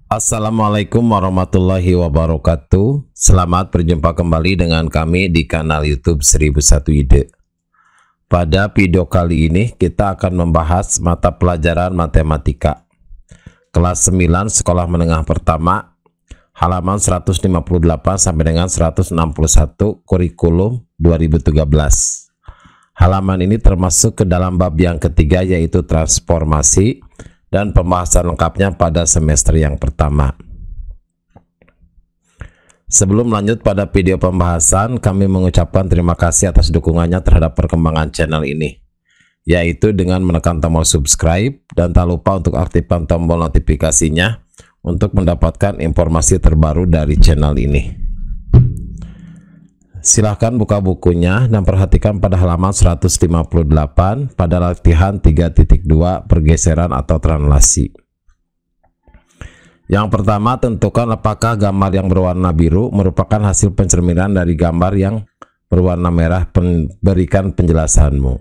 Assalamualaikum warahmatullahi wabarakatuh. Selamat berjumpa kembali dengan kami di kanal YouTube 1001 Ide. Pada video kali ini kita akan membahas mata pelajaran matematika kelas 9 sekolah menengah pertama, halaman 158 sampai dengan 161, kurikulum 2013. Halaman ini termasuk ke dalam bab yang ketiga, yaitu transformasi, dan pembahasan lengkapnya pada semester yang pertama. Sebelum lanjut pada video pembahasan, kami mengucapkan terima kasih atas dukungannya terhadap perkembangan channel ini, yaitu dengan menekan tombol subscribe dan tak lupa untuk aktifkan tombol notifikasinya untuk mendapatkan informasi terbaru dari channel ini. Silahkan buka bukunya dan perhatikan pada halaman 158 pada latihan 3.2 pergeseran atau translasi. Yang pertama, tentukan apakah gambar yang berwarna biru merupakan hasil pencerminan dari gambar yang berwarna merah. Berikan penjelasanmu.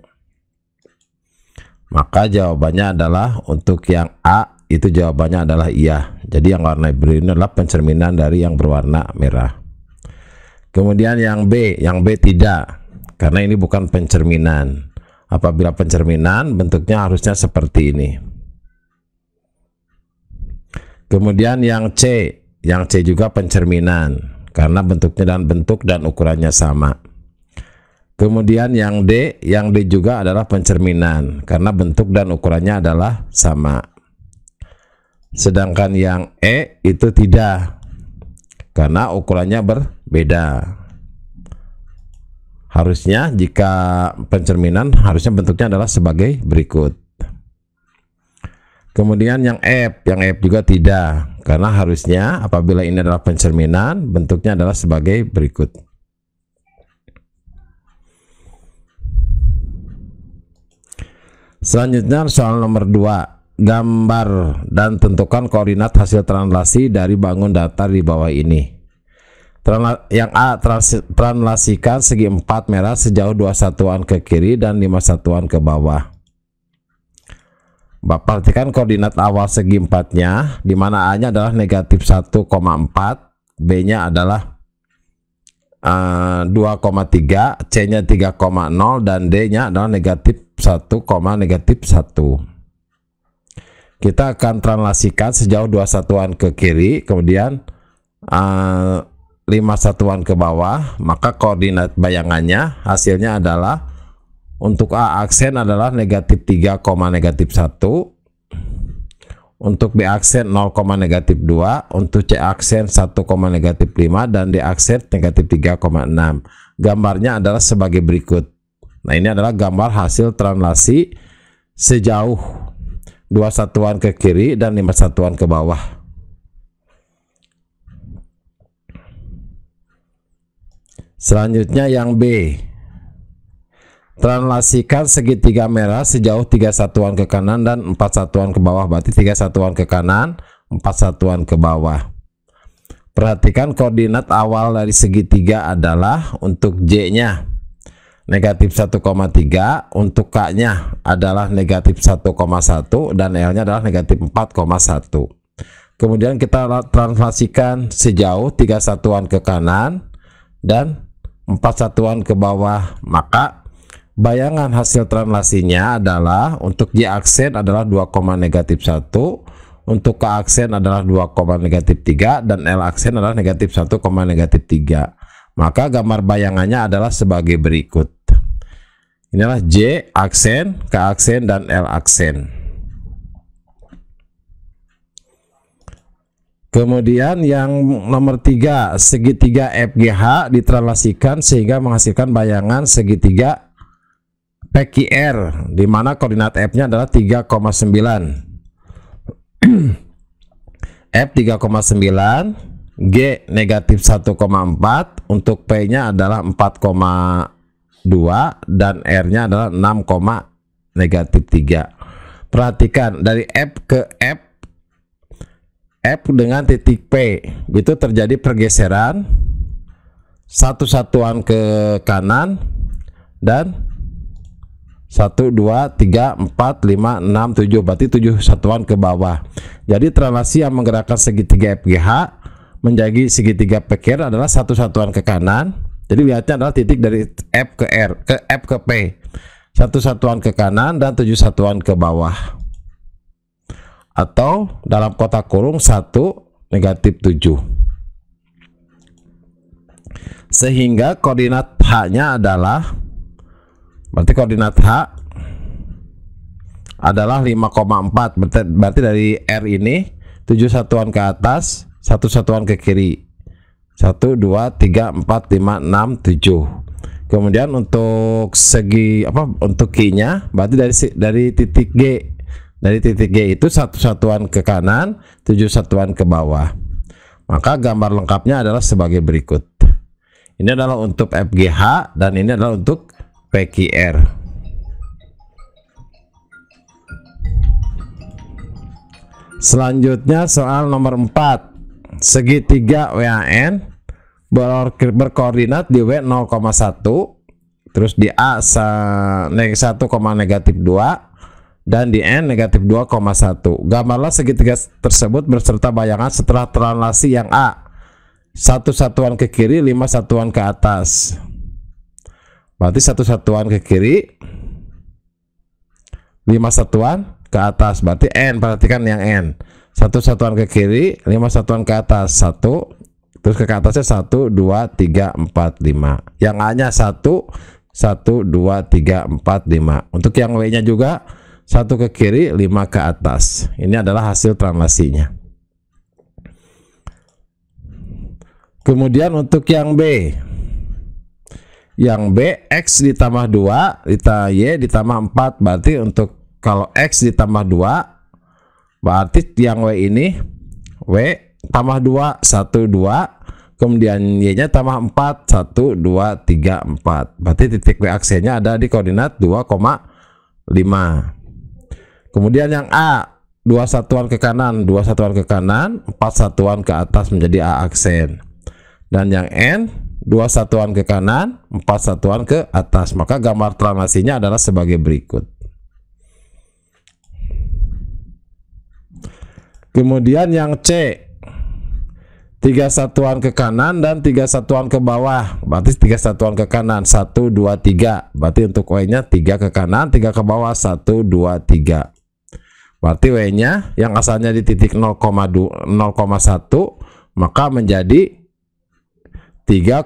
Maka jawabannya adalah untuk yang A, itu jawabannya adalah iya. Jadi yang warna biru ini adalah pencerminan dari yang berwarna merah. Kemudian yang B tidak, karena ini bukan pencerminan. Apabila pencerminan, bentuknya harusnya seperti ini. Kemudian yang C juga pencerminan, karena bentuknya dan ukurannya sama. Kemudian yang D juga adalah pencerminan, karena bentuk dan ukurannya adalah sama. Sedangkan yang E itu tidak, karena ukurannya berbeda. Harusnya jika pencerminan, harusnya bentuknya adalah sebagai berikut. Kemudian yang F juga tidak, karena harusnya apabila ini adalah pencerminan, bentuknya adalah sebagai berikut. Selanjutnya soal nomor 2, gambar dan tentukan koordinat hasil translasi dari bangun datar di bawah ini. Yang A, translasikan segi 4 merah sejauh 2 satuan ke kiri dan 5 satuan ke bawah. Perhatikan koordinat awal segi 4-nya, di mana A-nya adalah negatif 1,4, B-nya adalah 2,3, C-nya 3,0, dan D-nya adalah negatif 1, negatif 1. Kita akan translasikan sejauh 2 satuan ke kiri, kemudian 5 satuan ke bawah. Maka koordinat bayangannya hasilnya adalah untuk A aksen adalah negatif 3, negatif 1, untuk B aksen 0, negatif 2, untuk C aksen 1, negatif 5, dan D aksen negatif 3,6. Gambarnya adalah sebagai berikut. Nah, ini adalah gambar hasil translasi sejauh 2 satuan ke kiri dan 5 satuan ke bawah. Selanjutnya yang B, translasikan segitiga merah sejauh 3 satuan ke kanan dan 4 satuan ke bawah. Berarti 3 satuan ke kanan, 4 satuan ke bawah. Perhatikan koordinat awal dari segitiga adalah untuk J-nya negatif 1,3, untuk K-nya adalah negatif 1,1, dan L-nya adalah negatif 4,1. Kemudian kita translasikan sejauh 3 satuan ke kanan dan 4 satuan ke bawah. Maka bayangan hasil translasinya adalah untuk Y aksen adalah 2, negatif 1, untuk K aksen adalah 2, negatif 3, dan L aksen adalah negatif 1, negatif 3. Maka gambar bayangannya adalah sebagai berikut. Inilah J aksen, K aksen, dan L aksen. Kemudian yang nomor 3, segitiga FGH ditranslasikan sehingga menghasilkan bayangan segitiga PQR, di mana koordinat F-nya adalah 3,9. F 3,9, G negatif 1,4, untuk P-nya adalah 4,2, dan R-nya adalah 6, negatif 3. Perhatikan dari F ke F dengan titik P itu terjadi pergeseran 1 satuan ke kanan dan 1, 2, 3, 4, 5, 6, 7, berarti 7 satuan ke bawah. Jadi translasi yang menggerakkan segitiga FGH menjadi segitiga PQR adalah 1 satuan ke kanan. Jadi lihatnya adalah titik dari F ke R ke F ke P, 1 satuan ke kanan dan 7 satuan ke bawah, atau dalam kotak kurung 1, -7. Sehingga koordinat H-nya adalah, berarti koordinat H adalah 5,4. Berarti dari R ini 7 satuan ke atas, 1 satuan ke kiri. 1, 2, 3, 4, 5, 6, 7. Kemudian untuk segi untuk Q-nya berarti dari titik G. Dari titik G itu 1 satuan ke kanan, 7 satuan ke bawah. Maka gambar lengkapnya adalah sebagai berikut. Ini adalah untuk FGH dan ini adalah untuk PQR. Selanjutnya soal nomor 4. Segitiga WAN berkoordinat di W 0,1, terus di A 1, -2 dan di N -2,1. Gambarlah segitiga tersebut berserta bayangan setelah translasi yang A. 1 satuan ke kiri, 5 satuan ke atas. Berarti 1 satuan ke kiri, 5 satuan ke atas. Berarti N, perhatikan yang N. 1 satuan ke kiri, 5 satuan ke atas. 1, terus ke atasnya 1, 2, 3, 4, 5. Yang A-nya 1, 1, 2, 3, 4, 5. Untuk yang W-nya juga 1 ke kiri, 5 ke atas. Ini adalah hasil translasinya. Kemudian untuk yang B. Yang B, X ditambah 2 ditambah Y ditambah 4. Berarti untuk kalau X ditambah 2, berarti yang W ini W tambah 2, 1, 2. Kemudian Y-nya tambah 4, 1, 2, 3, 4. Berarti titik W aksennya ada di koordinat 2,5. Kemudian yang A, 2 satuan ke kanan, 2 satuan ke kanan, 4 satuan ke atas menjadi A aksen. Dan yang N, 2 satuan ke kanan, 4 satuan ke atas. Maka gambar translasinya adalah sebagai berikut. Kemudian yang C, 3 satuan ke kanan dan 3 satuan ke bawah. Berarti 3 satuan ke kanan, 1, 2, 3. Berarti untuk W-nya 3 ke kanan, 3 ke bawah, 1, 2, 3. Berarti W-nya yang asalnya di titik 0,1 maka menjadi 3,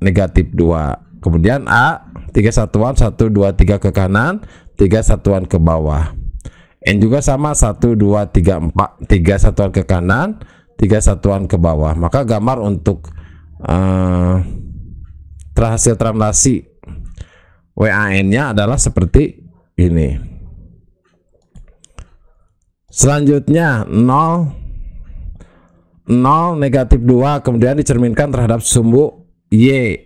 -2. Kemudian A, 3 satuan, 1, 2, 3 ke kanan, 3 satuan ke bawah. N juga sama, 1, 2, 3, 4, 3 satuan ke kanan, 3 satuan ke bawah. Maka gambar untuk hasil translasi WAN-nya adalah seperti ini. Selanjutnya 0, -2 kemudian dicerminkan terhadap sumbu Y.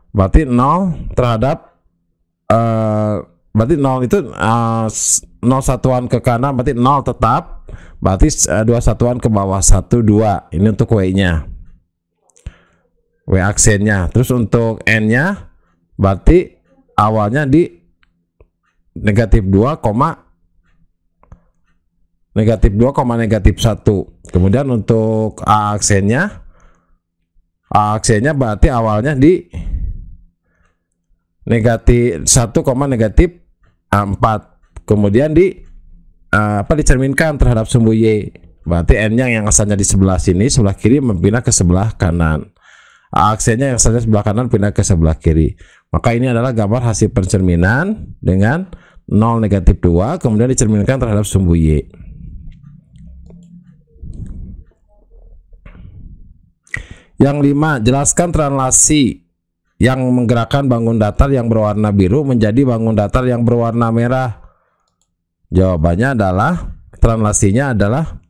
Berarti 0 terhadap berarti 0 itu 0 satuan ke kanan, berarti 0 tetap. Berarti 2 satuan ke bawah, 1, 2. Ini untuk W-nya, W aksennya. Terus untuk N-nya berarti awalnya di -2, -1. Kemudian untuk A aksennya berarti awalnya di -1,-4. Kemudian dicerminkan terhadap sumbu Y. Berarti N-nya yang asalnya di sebelah sini, sebelah kiri, pindah ke sebelah kanan. A aksennya yang asalnya sebelah kanan pindah ke sebelah kiri. Maka ini adalah gambar hasil pencerminan dengan 0, -2 kemudian dicerminkan terhadap sumbu Y. Yang 5, jelaskan translasi yang menggerakkan bangun datar yang berwarna biru menjadi bangun datar yang berwarna merah. Jawabannya adalah, translasinya adalah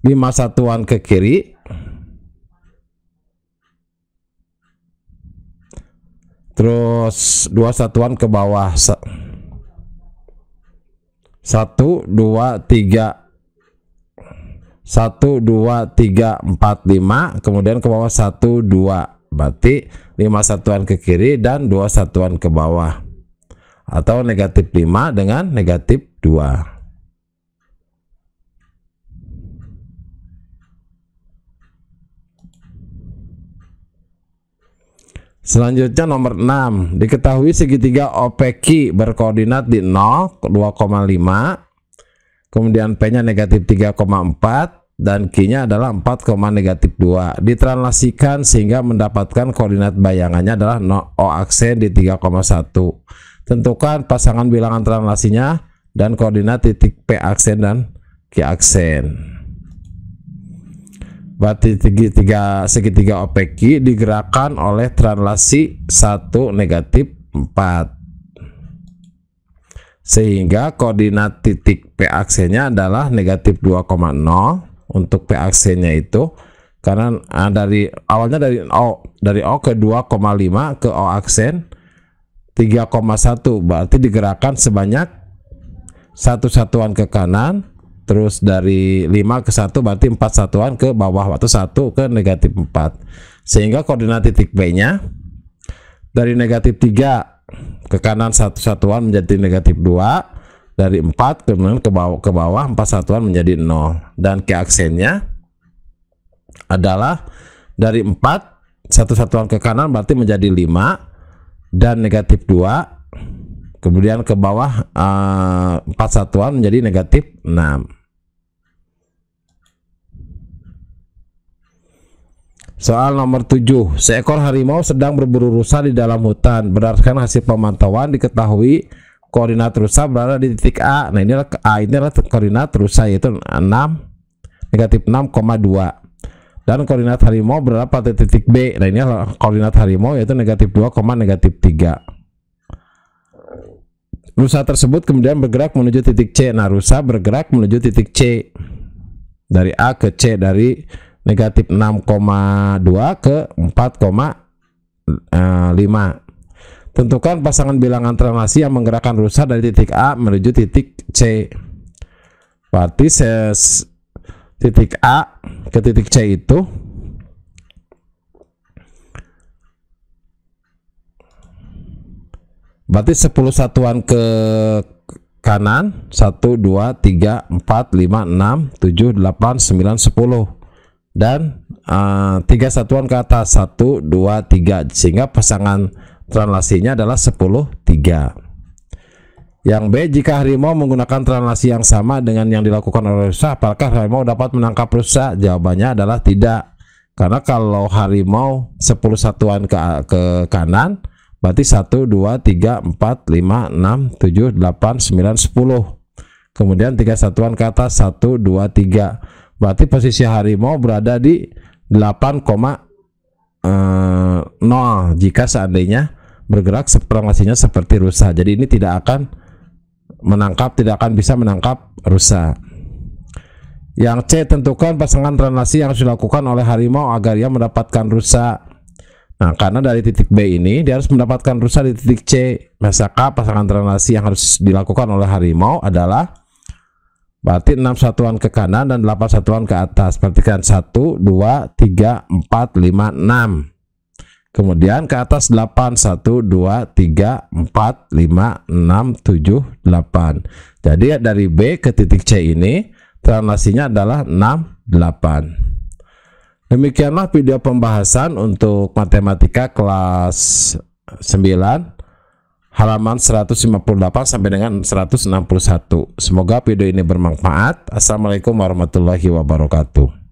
5 satuan ke kiri, terus 2 satuan ke bawah, 1, 2, 3, 1, 2, 3, 4, 5, kemudian ke bawah 1, 2. berarti 5 satuan ke kiri dan 2 satuan ke bawah, atau negatif 5 dengan negatif 2. Selanjutnya nomor 6, diketahui segitiga OPQ berkoordinat di 0, 2,5, kemudian P-nya negatif 3,4 dan Q-nya adalah 4, negatif 2. Ditranslasikan sehingga mendapatkan koordinat bayangannya adalah O aksen di 3,1. Tentukan pasangan bilangan translasinya dan koordinat titik P aksen dan Q aksen. Berarti segitiga OPQ digerakkan oleh translasi 1, negatif 4. Sehingga koordinat titik P aksennya adalah negatif 2,0 untuk P aksennya itu, karena dari awalnya dari O ke 2,5 ke O aksen 3,1, berarti digerakkan sebanyak 1 satuan ke kanan. Terus dari 5 ke 1 berarti 4 satuan ke bawah, atau 1 ke negatif 4. Sehingga koordinat titik B-nya dari negatif 3 ke kanan 1 satuan menjadi negatif 2. Dari 4 kemudian ke bawah 4 satuan menjadi 0. Dan Q aksennya adalah dari 4 1 satuan ke kanan berarti menjadi 5 dan negatif 2. Kemudian ke bawah 4 satuan menjadi negatif 6. Soal nomor 7, seekor harimau sedang berburu rusa di dalam hutan. Berdasarkan hasil pemantauan diketahui koordinat rusa berada di titik A. Nah, inilah koordinat rusa, yaitu 6, negatif 6,2. Dan koordinat harimau berada pada titik B. Nah, ini koordinat harimau, yaitu negatif 2, negatif 3. Rusa tersebut kemudian bergerak menuju titik C. Nah, rusa bergerak menuju titik C dari A ke C, dari negatif 6,2 ke 4,5. Tentukan pasangan bilangan translasi yang menggerakkan rusa dari titik A menuju titik C. Berarti titik A ke titik C itu berarti 10 satuan ke kanan, 1, 2, 3, 4, 5, 6, 7, 8, 9, 10. Dan 3 satuan ke atas, 1, 2, 3, sehingga pasangan translasinya adalah 10, 3. Yang B, jika harimau menggunakan translasi yang sama dengan yang dilakukan oleh rusa, apakah harimau dapat menangkap rusa? Jawabannya adalah tidak, karena kalau harimau 10 satuan ke kanan berarti 1, 2, 3, 4, 5, 6, 7, 8, 9, 10. Kemudian 3 satuan ke atas, 1, 2, 3. Berarti posisi harimau berada di 8,0 jika seandainya bergerak translasinya seperti rusa. Jadi ini tidak akan bisa menangkap rusa. Yang C, tentukan pasangan translasi yang harus dilakukan oleh harimau agar ia mendapatkan rusa. Nah, karena dari titik B ini dia harus mendapatkan rusa di titik C, maka pasangan translasi yang harus dilakukan oleh harimau adalah berarti 6 satuan ke kanan dan 8 satuan ke atas. Perhatikan 1, 2, 3, 4, 5, 6. Kemudian ke atas 8, 1, 2, 3, 4, 5, 6, 7, 8. Jadi dari B ke titik C ini translasinya adalah 6, 8. Demikianlah video pembahasan untuk matematika kelas 9 halaman 158 sampai dengan 161. Semoga video ini bermanfaat. Assalamualaikum warahmatullahi wabarakatuh.